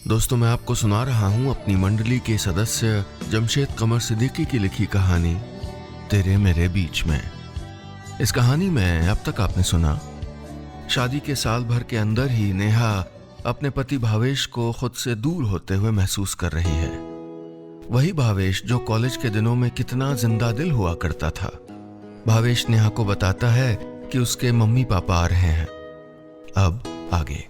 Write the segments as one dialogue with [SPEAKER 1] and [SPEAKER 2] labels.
[SPEAKER 1] दोस्तों, मैं आपको सुना रहा हूँ अपनी मंडली के सदस्य जमशेद कमर सिद्दीकी की लिखी कहानी तेरे मेरे बीच में। इस कहानी में अब तक आपने सुना, शादी के साल भर के अंदर ही नेहा अपने पति भावेश को खुद से दूर होते हुए महसूस कर रही है। वही भावेश जो कॉलेज के दिनों में कितना जिंदा दिल हुआ करता था। भावेश नेहा को बताता है कि उसके मम्मी पापा आ रहे हैं। अब आगे।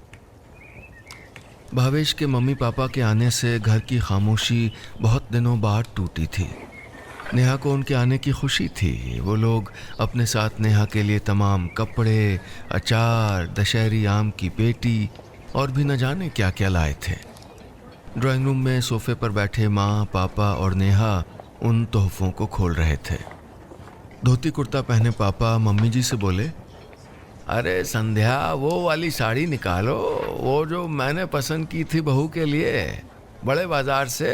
[SPEAKER 1] भावेश के मम्मी पापा के आने से घर की खामोशी बहुत दिनों बाद टूटी थी। नेहा को उनके आने की खुशी थी। वो लोग अपने साथ नेहा के लिए तमाम कपड़े, अचार, दशहरी आम की पेटी और भी न जाने क्या क्या लाए थे। ड्राइंग रूम में सोफे पर बैठे माँ, पापा और नेहा उन तोहफों को खोल रहे थे। धोती कुर्ता पहने पापा मम्मी जी से बोले, अरे संध्या, वो वाली साड़ी निकालो, वो जो मैंने पसंद की थी बहू के लिए बड़े बाजार से।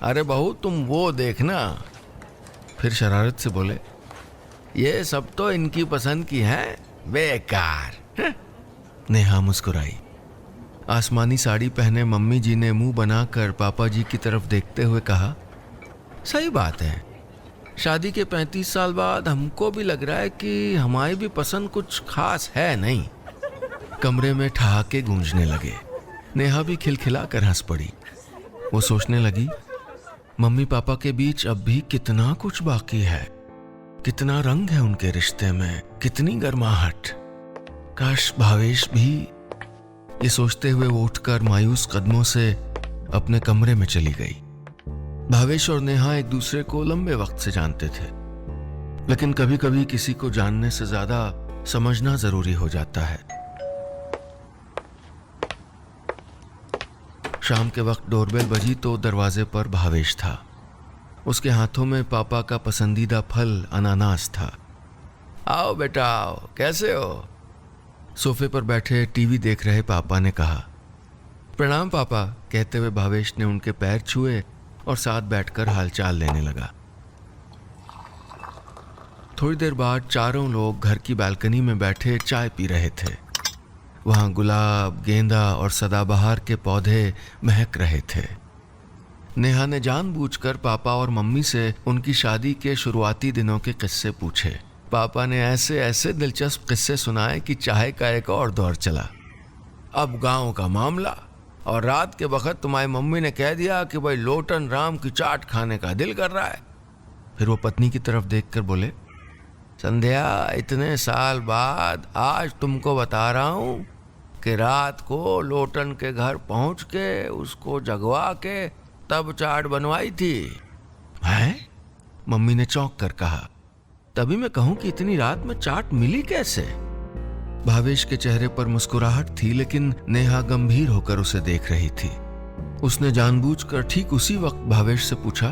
[SPEAKER 1] अरे बहू, तुम वो देखना। फिर शरारत से बोले, ये सब तो इनकी पसंद की है, बेकार। नेहा मुस्कुराई। आसमानी साड़ी पहने मम्मी जी ने मुंह बनाकर पापा जी की तरफ देखते हुए कहा, सही बात है, शादी के 35 साल बाद हमको भी लग रहा है कि हमारी भी पसंद कुछ खास है नहीं। कमरे में ठहाके गूंजने लगे। नेहा भी खिलखिला कर हंस पड़ी। वो सोचने लगी, मम्मी पापा के बीच अब भी कितना कुछ बाकी है, कितना रंग है उनके रिश्ते में, कितनी गर्माहट। काश भावेश भी। ये सोचते हुए वो उठकर मायूस कदमों से अपने कमरे में चली गई। भावेश और नेहा एक दूसरे को लंबे वक्त से जानते थे, लेकिन कभी कभी किसी को जानने से ज्यादा समझना जरूरी हो जाता है। शाम के वक्त डोरबेल बजी तो दरवाजे पर भावेश था। उसके हाथों में पापा का पसंदीदा फल अनानास था। आओ बेटा आओ, कैसे हो? सोफे पर बैठे टीवी देख रहे पापा ने कहा। प्रणाम पापा, कहते हुए भावेश ने उनके पैर छुए और साथ बैठकर हालचाल लेने लगा। थोड़ी देर बाद चारों लोग घर की बालकनी में बैठे चाय पी रहे थे। वहां गुलाब, गेंदा और सदाबहार के पौधे महक रहे थे। नेहा ने जानबूझकर पापा और मम्मी से उनकी शादी के शुरुआती दिनों के किस्से पूछे। पापा ने ऐसे ऐसे दिलचस्प किस्से सुनाए कि चाय का एक और दौर चला। अब गांव का मामला, और रात के वक्त तुम्हारी मम्मी ने कह दिया कि भाई लोटन राम की चाट खाने का दिल कर रहा है। फिर वो पत्नी की तरफ देखकर बोले, संध्या, इतने साल बाद आज तुमको बता रहा हूं कि रात को लोटन के घर पहुंच के उसको जगवा के तब चाट बनवाई थी। हैं? मम्मी ने चौंक कर कहा। तभी मैं कहूं कि इतनी रात में चाट मिली कैसे? भावेश के चेहरे पर मुस्कुराहट थी, लेकिन नेहा गंभीर होकर उसे देख रही थी। उसने जानबूझकर ठीक उसी वक्त भावेश से पूछा,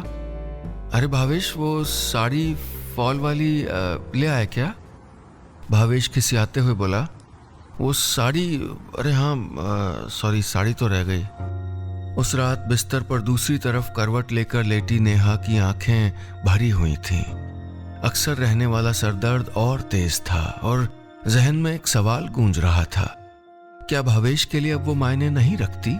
[SPEAKER 1] अरे भावेश, वो साड़ी फॉल वाली ले आए क्या? भावेश खिसियाते हुए बोला, वो साड़ी, अरे हाँ सॉरी, साड़ी तो रह गई। उस रात बिस्तर पर दूसरी तरफ करवट लेकर लेटी नेहा की आंखें भरी हुई थीं। अक्सर रहने वाला सरदर्द और तेज था और जहन में एक सवाल गूंज रहा था, क्या भावेश के लिए अब वो मायने नहीं रखती?